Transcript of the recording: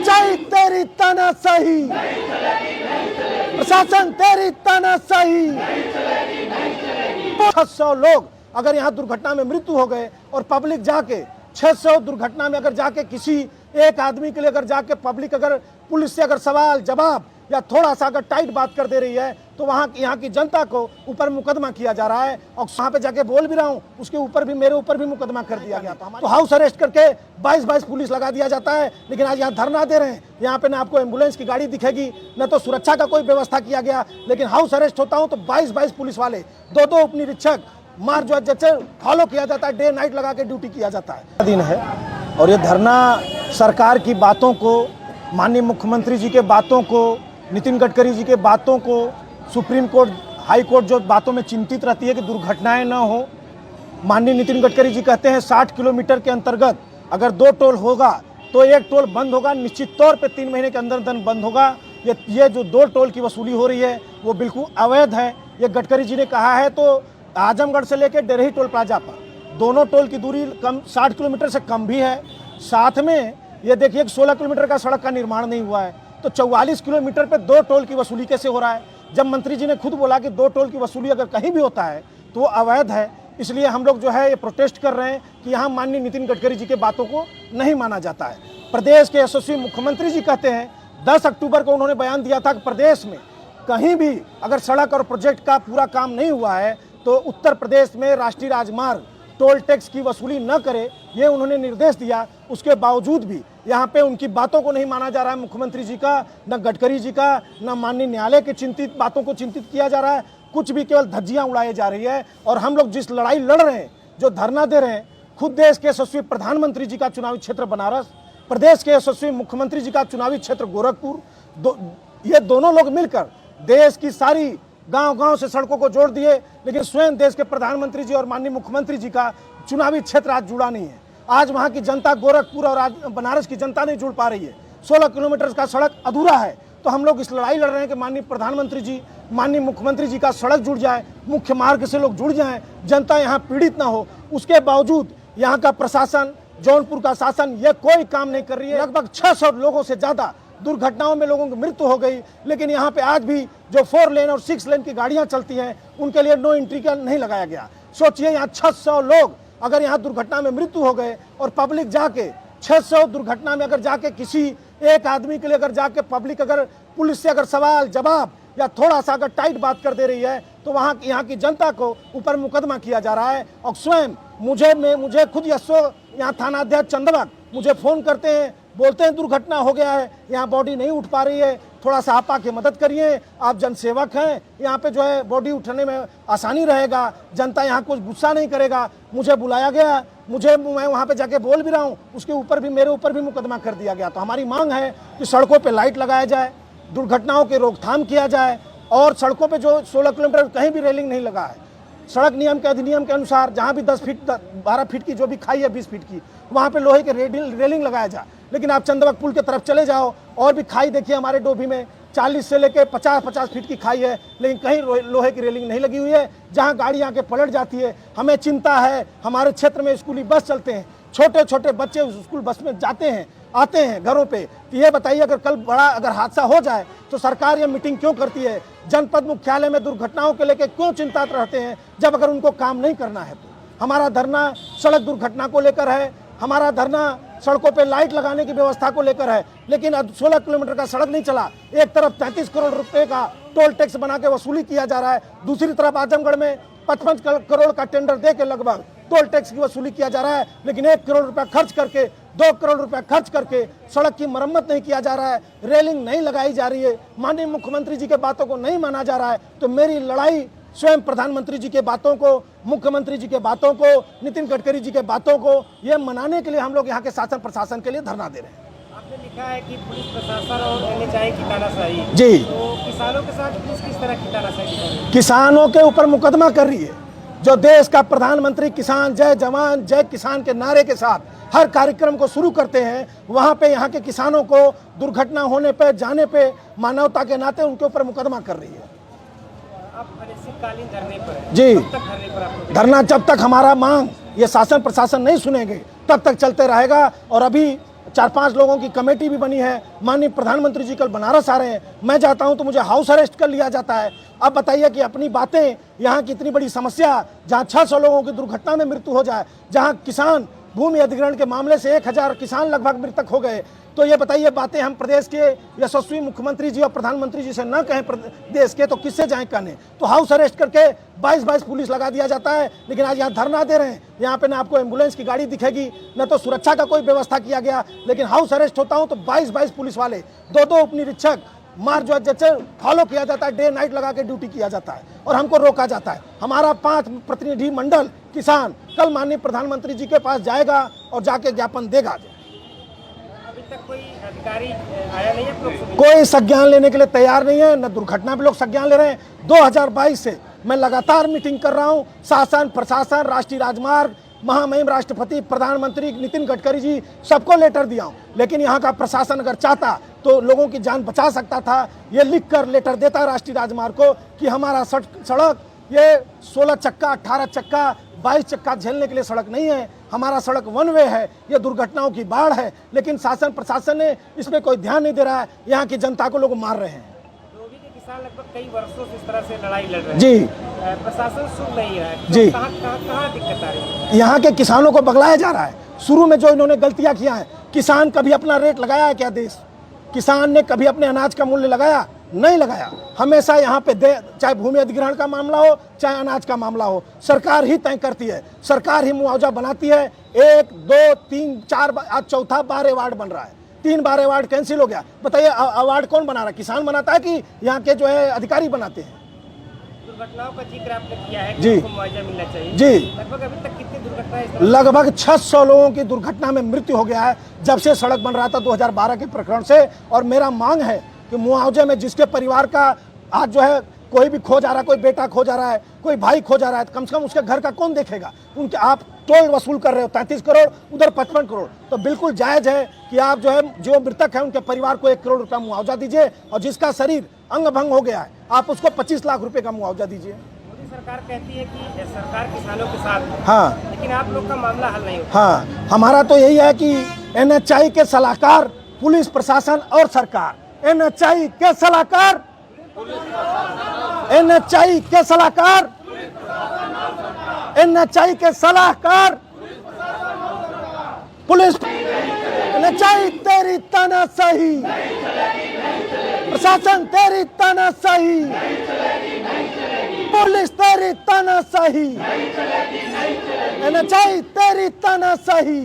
सच्चाई तेरी तानाशाही, प्रशासन तेरी तानाशाही। 600 लोग अगर यहाँ दुर्घटना में मृत्यु हो गए और पब्लिक जाके 600 दुर्घटना में अगर जाके किसी एक आदमी के लिए अगर जाके पब्लिक अगर पुलिस से अगर सवाल जवाब या थोड़ा सा अगर टाइट बात कर दे रही है तो यहाँ की जनता को ऊपर मुकदमा किया जा रहा है। और वहाँ पे जाके बोल भी रहा हूँ, उसके ऊपर भी मेरे ऊपर भी मुकदमा कर दिया गया था। तो हाउस अरेस्ट करके 22 पुलिस लगा दिया जाता है। लेकिन आज यहाँ धरना दे रहे हैं, यहाँ पे ना आपको एम्बुलेंस की गाड़ी दिखेगी, न तो सुरक्षा का कोई व्यवस्था किया गया। लेकिन हाउस अरेस्ट होता हूँ तो 22 पुलिस वाले, 2 उप निरीक्षक मार जो जैसे फॉलो किया जाता है, डे नाइट लगा के ड्यूटी किया जाता है। दिन है और ये धरना सरकार की बातों को, माननीय मुख्यमंत्री जी के बातों को, नितिन गडकरी जी के बातों को, सुप्रीम कोर्ट हाई कोर्ट जो बातों में चिंतित रहती है कि दुर्घटनाएं न हो। माननीय नितिन गडकरी जी कहते हैं 60 किलोमीटर के अंतर्गत अगर 2 टोल होगा तो 1 टोल बंद होगा, निश्चित तौर पे 3 महीने के अंदर बंद होगा। ये जो 2 टोल की वसूली हो रही है वो बिल्कुल अवैध है। ये गडकरी जी ने कहा है। तो आजमगढ़ से लेकर डेरही टोल प्लाजा पर दोनों टोल की दूरी कम 60 किलोमीटर से कम भी है। साथ में ये देखिए 16 किलोमीटर का सड़क का निर्माण नहीं हुआ है, तो 44 किलोमीटर पे 2 टोल की वसूली कैसे हो रहा है? जब मंत्री जी ने खुद बोला कि 2 टोल की वसूली अगर कहीं भी होता है तो वो अवैध है। इसलिए हम लोग जो है ये प्रोटेस्ट कर रहे हैं कि यहाँ माननीय नितिन गडकरी जी के बातों को नहीं माना जाता है। प्रदेश के यशस्वी मुख्यमंत्री जी कहते हैं 10 अक्टूबर को उन्होंने बयान दिया था कि प्रदेश में कहीं भी अगर सड़क और प्रोजेक्ट का पूरा काम नहीं हुआ है तो उत्तर प्रदेश में राष्ट्रीय राजमार्ग टोल टैक्स की वसूली न करे, ये उन्होंने निर्देश दिया। उसके बावजूद भी यहाँ पे उनकी बातों को नहीं माना जा रहा है, मुख्यमंत्री जी का, न गडकरी जी का, न माननीय न्यायालय के चिंतित बातों को चिंतित किया जा रहा है। कुछ भी केवल धज्जियाँ उड़ाई जा रही है। और हम लोग जिस लड़ाई लड़ रहे हैं, जो धरना दे रहे हैं, खुद देश के यशस्वी प्रधानमंत्री जी का चुनावी क्षेत्र बनारस, प्रदेश के यशस्वी मुख्यमंत्री जी का चुनावी क्षेत्र गोरखपुर, ये दोनों लोग मिलकर देश की सारी गांव-गांव से सड़कों को जोड़ दिए। लेकिन स्वयं देश के प्रधानमंत्री जी और माननीय मुख्यमंत्री जी का चुनावी क्षेत्र आज जुड़ा नहीं है। आज वहां की जनता, गोरखपुर और आज बनारस की जनता नहीं जुड़ पा रही है। 16 किलोमीटर का सड़क अधूरा है। तो हम लोग इस लड़ाई लड़ रहे हैं कि माननीय प्रधानमंत्री जी, माननीय मुख्यमंत्री जी का सड़क जुड़ जाए, मुख्य मार्ग से लोग जुड़ जाएं, जनता यहाँ पीड़ित ना हो। उसके बावजूद यहाँ का प्रशासन, जौनपुर का शासन, ये कोई काम नहीं कर रही है। लगभग 600 लोगों से ज़्यादा दुर्घटनाओं में लोगों की मृत्यु हो गई। लेकिन यहाँ पे आज भी जो 4 लेन और 6 लेन की गाड़ियाँ चलती हैं उनके लिए नो एंट्री का नहीं लगाया गया। सोचिए यहाँ 600 लोग अगर यहाँ दुर्घटना में मृत्यु हो गए और पब्लिक जाके 600 दुर्घटना में अगर जाके किसी एक आदमी के लिए अगर जाके पब्लिक अगर पुलिस से अगर सवाल जवाब या थोड़ा सा अगर टाइट बात कर दे रही है तो यहाँ की जनता को ऊपर मुकदमा किया जा रहा है। और स्वयं मुझे खुद यहाँ थाना अध्यक्ष चंदवक मुझे फ़ोन करते हैं, बोलते हैं दुर्घटना हो गया है, यहाँ बॉडी नहीं उठ पा रही है, थोड़ा सा आप आके मदद करिए, आप जनसेवक हैं, यहाँ पे जो है बॉडी उठाने में आसानी रहेगा, जनता यहाँ कुछ गुस्सा नहीं करेगा। मुझे बुलाया गया, मैं वहाँ पे जाके बोल भी रहा हूँ, उसके ऊपर भी मेरे ऊपर भी मुकदमा कर दिया गया। तो हमारी मांग है कि सड़कों पे लाइट लगाया जाए, दुर्घटनाओं की रोकथाम किया जाए और सड़कों पे जो 16 किलोमीटर कहीं भी रेलिंग नहीं लगा है, सड़क नियम के अधिनियम के अनुसार जहाँ भी 10 फीट 12 फीट की जो भी खाई है 20 फीट की, वहाँ पे लोहे के रेलिंग लगाया जाए। लेकिन आप चंदवक पुल के तरफ चले जाओ और भी खाई देखिए, हमारे डोभी में 40 से लेकर 50 फीट की खाई है, लेकिन कहीं लोहे की रेलिंग नहीं लगी हुई है, जहाँ गाड़ी आके पलट जाती है। हमें चिंता है। हमारे क्षेत्र में स्कूली बस चलते हैं, छोटे छोटे बच्चे उस स्कूल बस में जाते हैं, आते हैं घरों पे। तो ये बताइए अगर कल बड़ा अगर हादसा हो जाए तो सरकार ये मीटिंग क्यों करती है? जनपद मुख्यालय में दुर्घटनाओं के लेकर क्यों चिंतित रहते हैं जब अगर उनको काम नहीं करना है? तो हमारा धरना सड़क दुर्घटना को लेकर है, हमारा धरना सड़कों पे लाइट लगाने की व्यवस्था को लेकर है। लेकिन अब 16 किलोमीटर का सड़क नहीं चला, एक तरफ 33 करोड़ रुपए का टोल टैक्स बना के वसूली किया जा रहा है, दूसरी तरफ आजमगढ़ में 55 करोड़ का टेंडर दे के लगभग टोल टैक्स की वसूली किया जा रहा है। लेकिन 1 करोड़ रुपया खर्च करके, 2 करोड़ रुपया खर्च करके सड़क की मरम्मत नहीं किया जा रहा है, रेलिंग नहीं लगाई जा रही है, माननीय मुख्यमंत्री जी के बातों को नहीं माना जा रहा है। तो मेरी लड़ाई स्वयं प्रधानमंत्री जी के बातों को, मुख्यमंत्री जी के बातों को, नितिन गडकरी जी के बातों को ये मनाने के लिए हम लोग यहाँ के शासन प्रशासन के लिए धरना दे रहे हैं। आपने लिखा है कि पुलिस प्रशासन और NHAI की तानाशाही जी, तो किसानों के साथ पुलिस किस तरह की तानाशाही कर रही है? किसानों के ऊपर मुकदमा कर रही है। जो देश का प्रधानमंत्री किसान जय जवान जय किसान के नारे के साथ हर कार्यक्रम को शुरू करते हैं, वहाँ पे यहाँ के किसानों को दुर्घटना होने पे, जाने पे मानवता के नाते उनके ऊपर मुकदमा कर रही है। आप अनिश्चितकालीन धरने पर हैं। जी, कब तक धरने पर आपको? धरना जब तक हमारा मांग ये शासन प्रशासन नहीं सुनेंगे तब तक चलते रहेगा। और अभी 4-5 लोगों की कमेटी भी बनी है। माननीय प्रधानमंत्री जी कल बनारस आ रहे हैं, मैं जाता हूं तो मुझे हाउस अरेस्ट कर लिया जाता है। अब बताइए कि अपनी बातें, यहाँ की इतनी बड़ी समस्या, जहां 600 लोगों की दुर्घटना में मृत्यु हो जाए, जहां किसान भूमि अधिग्रहण के मामले से 1000 किसान लगभग मृतक हो गए, तो ये बताइए बातें हम प्रदेश के यशस्वी मुख्यमंत्री जी और प्रधानमंत्री जी से न कहें प्रदेश के, तो किससे जाएं कहने। तो हाउस अरेस्ट करके 22 पुलिस लगा दिया जाता है, लेकिन आज यहाँ धरना दे रहे हैं, यहाँ पे ना आपको एम्बुलेंस की गाड़ी दिखेगी, न तो सुरक्षा का कोई व्यवस्था किया गया, लेकिन हाउस अरेस्ट होता हूँ तो 22 पुलिस वाले, 2 उप निरीक्षक मार जो जैसे फॉलो किया जाता है, डे नाइट लगा के ड्यूटी किया जाता है और हमको रोका जाता है। हमारा 5 प्रतिनिधि मंडल किसान कल माननीय प्रधानमंत्री जी के पास जाएगा और जाके ज्ञापन देगा। अभी तक कोई अधिकारी आया नहीं है, लोग सुनिए। कोई संज्ञान लेने के लिए तैयार नहीं है, न दुर्घटना पे लोग संज्ञान ले रहे हैं। 2022 से मैं लगातार मीटिंग कर रहा हूं, शासन, प्रशासन, राष्ट्रीय राजमार्ग, महामहिम राष्ट्रपति, प्रधानमंत्री नितिन गडकरी जी, सबको लेटर दिया हूं, लेकिन यहाँ का प्रशासन अगर चाहता तो लोगों की जान बचा सकता था। ये लिखकर लेटर देता राष्ट्रीय राजमार्ग को कि हमारा सड़क ये 16 चक्का, 18 चक्का, 22 चक्का झेलने के लिए सड़क नहीं है, हमारा सड़क वन वे है, ये दुर्घटनाओं की बाढ़ है। लेकिन शासन प्रशासन ने इसमें कोई ध्यान नहीं दे रहा है, यहाँ की जनता को लोग मार रहे हैं। धोबी के किसान लगभग कई वर्षों से इस तरह से लड़ाई लड़ रहे हैं। जी, प्रशासन सुन नहीं रहा है, तो जी। कहाँ दिक्कत आ रही है? यहाँ के किसानों को बगलाया जा रहा है। शुरू में जो इन्होंने गलतियां किया है, किसान कभी अपना रेट लगाया है क्या? देश किसान ने कभी अपने अनाज का मूल्य लगाया? नहीं लगाया। हमेशा यहाँ पे चाहे भूमि अधिग्रहण का मामला हो, चाहे अनाज का मामला हो, सरकार ही तय करती है, सरकार ही मुआवजा बनाती है। 1, 2, 3, 4, आज चौथा बार अवार्ड बन रहा है, 3 बार अवार्ड कैंसिल हो गया। बताइए अवार्ड कौन बना रहा है? किसान बनाता है कि यहाँ के जो है अधिकारी बनाते हैं? दुर्घटनाओं का जिक्र आपने किया है कि जी। उनको मुआवजा मिलना चाहिए। जी, लगभग अभी तक कितनी दुर्घटनाएं इस तरह? लगभग 600 लोगों की दुर्घटना में मृत्यु हो गया है जब से सड़क बन रहा था 2012 के प्रकरण से। और मेरा मांग है कि मुआवजे में जिसके परिवार का आज जो है कोई भी खो जा रहा है, कोई बेटा खो जा रहा है, कोई भाई खो जा रहा है, तो कम से कम उसके घर का कौन देखेगा? उनके आप टोल वसूल कर रहे हो 33 करोड़, उधर 55 करोड़, तो बिल्कुल जायज है कि आप जो है जो मृतक है उनके परिवार को 1 करोड़ रुपया मुआवजा दीजिए, और जिसका शरीर अंग भंग हो गया है आप उसको 25 लाख रुपए का मुआवजा दीजिए। मोदी सरकार कहती है कि सरकार किसानों के साथ है, हाँ लेकिन आप लोग का मामला हल नहीं होता। हाँ, हमारा तो यही है कि NHI के सलाहकार, पुलिस प्रशासन और सरकार, NHI के सलाहकार, NHI के सलाहकार, NHI के सलाहकार, पुलिस NHI तेरी तानाशाही, प्रशासन तेरी तानाशाही, पुलिस तेरी तानाशाही, NHI तेरी तानाशाही।